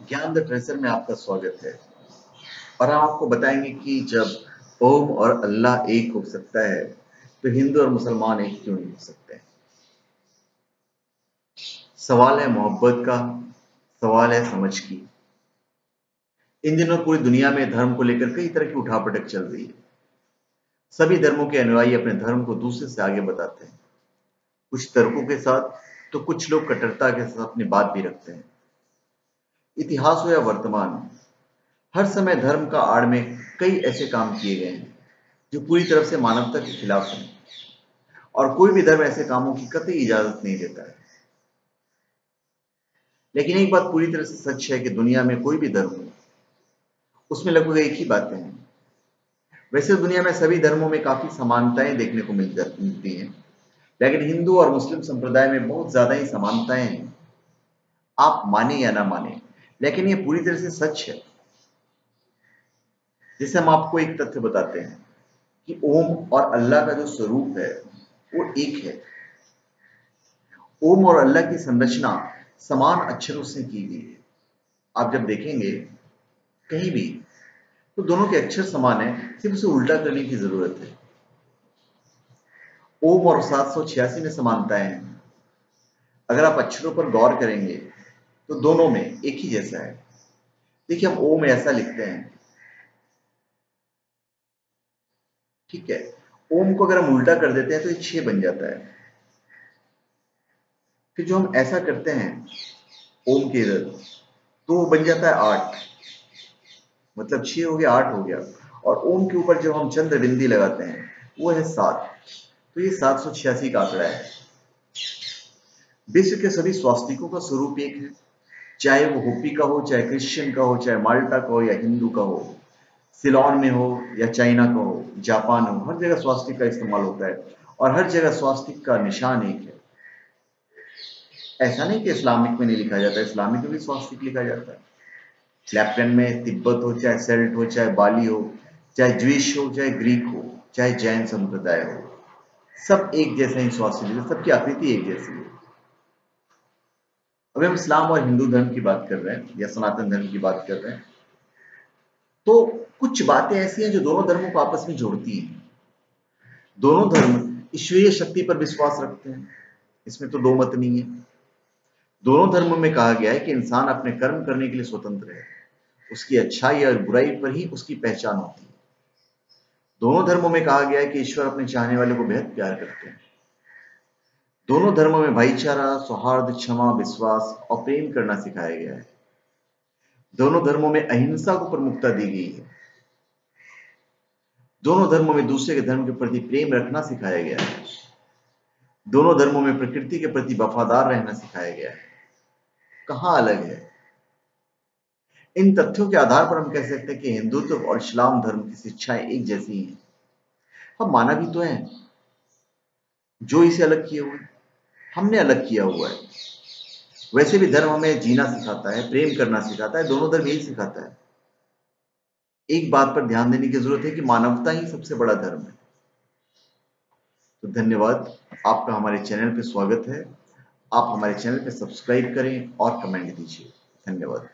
ज्ञान the treasure में आपका स्वागत है। और हम आपको बताएंगे कि जब ओम और अल्लाह एक हो सकता है तो हिंदू और मुसलमान एक क्यों नहीं हो सकते। सवाल है मोहब्बत का, सवाल है समझ की। इन दिनों पूरी दुनिया में धर्म को लेकर कई तरह की उठापटक चल रही है। सभी धर्मों के अनुयायी अपने धर्म को दूसरे से आगे बताते हैं, कुछ तर्कों के साथ तो कुछ लोग कट्टरता के साथ अपनी बात भी रखते हैं। इतिहास हो या वर्तमान, हर समय धर्म का आड़ में कई ऐसे काम किए गए हैं जो पूरी तरफ से मानवता के खिलाफ हैं, और कोई भी धर्म ऐसे कामों की कतई इजाजत नहीं देता है। लेकिन एक बात पूरी तरह से सच है कि दुनिया में कोई भी धर्म हो, उसमें लगभग एक ही बातें हैं। वैसे दुनिया में सभी धर्मों में काफी समानताएं देखने को मिलती हैं, लेकिन हिंदू और मुस्लिम संप्रदाय में बहुत ज्यादा ही समानताएं हैं। आप माने या ना माने, लेकिन ये पूरी तरह से सच है। जैसे हम आपको एक तथ्य बताते हैं कि ओम और अल्लाह का जो स्वरूप है वो एक है। ओम और अल्लाह की संरचना समान अक्षरों से की गई है। आप जब देखेंगे कहीं भी तो दोनों के अक्षर समान है, सिर्फ उसे उल्टा करने की जरूरत है। ओम और 786 में समानताएं हैं। अगर आप अक्षरों पर गौर करेंगे तो दोनों में एक ही जैसा है। देखिए, हम ओम ऐसा लिखते हैं, ठीक है। ओम को अगर हम उल्टा कर देते हैं तो ये 6 बन जाता है। फिर जो हम ऐसा करते हैं ओम के इधर, तो वो बन जाता है 8। मतलब 6 हो गया, 8 हो गया। और ओम के ऊपर जो हम चंद्र बिंदी लगाते हैं वो है 7। तो ये 786 का आंकड़ा है। विश्व के सभी स्वास्तिकों का स्वरूप एक है, चाहे वो होपी का हो, चाहे क्रिश्चियन का हो, चाहे माल्टा का हो या हिंदू का हो, सिलोन में हो या चाइना का हो, जापान हो, हर जगह स्वास्तिक का इस्तेमाल होता है। और हर जगह स्वास्तिक का निशान एक है। ऐसा नहीं कि इस्लामिक में नहीं लिखा जाता, इस्लामिक में भी स्वास्तिक लिखा जाता है। लेफ्टिनेंट में तिब्बत हो, चाहे सेल्ट हो, चाहे बाली हो, चाहे ज्विश हो, चाहे ग्रीक हो, चाहे जैन संप्रदाय हो, सब एक जैसे ही स्वास्थ्य है, सबकी आकृति एक जैसी है। अभी हम इस्लाम और हिंदू धर्म की बात कर रहे हैं या सनातन धर्म की बात कर रहे हैं, तो कुछ बातें ऐसी हैं जो दोनों धर्मों को आपस में जोड़ती हैं। दोनों धर्म ईश्वरीय शक्ति पर विश्वास रखते हैं, इसमें तो दो मत नहीं है। दोनों धर्मों में कहा गया है कि इंसान अपने कर्म करने के लिए स्वतंत्र है, उसकी अच्छाई और बुराई पर ही उसकी पहचान होती है। दोनों धर्मों में कहा गया है कि ईश्वर अपने चाहने वाले को बेहद प्यार करते हैं। दोनों धर्मों में भाईचारा, सौहार्द, क्षमा, विश्वास और प्रेम करना सिखाया गया है। दोनों धर्मों में अहिंसा को प्रमुखता दी गई है। दोनों धर्मों में दूसरे के धर्म के प्रति प्रेम रखना सिखाया गया है। दोनों धर्मों में प्रकृति के प्रति वफादार रहना सिखाया गया है। कहाँ अलग है? इन तथ्यों के आधार पर हम कह सकते हैं कि हिंदुत्व और इस्लाम धर्म की शिक्षाएं एक जैसी हैं। हम माना भी तो हैं, जो इसे अलग किए हुए, हमने अलग किया हुआ है। वैसे भी धर्म हमें जीना सिखाता है, प्रेम करना सिखाता है, दोनों धर्म यही सिखाता है। एक बात पर ध्यान देने की जरूरत है कि मानवता ही सबसे बड़ा धर्म है। तो धन्यवाद, आपका हमारे चैनल पे स्वागत है। आप हमारे चैनल पे सब्सक्राइब करें और कमेंट दीजिए। धन्यवाद।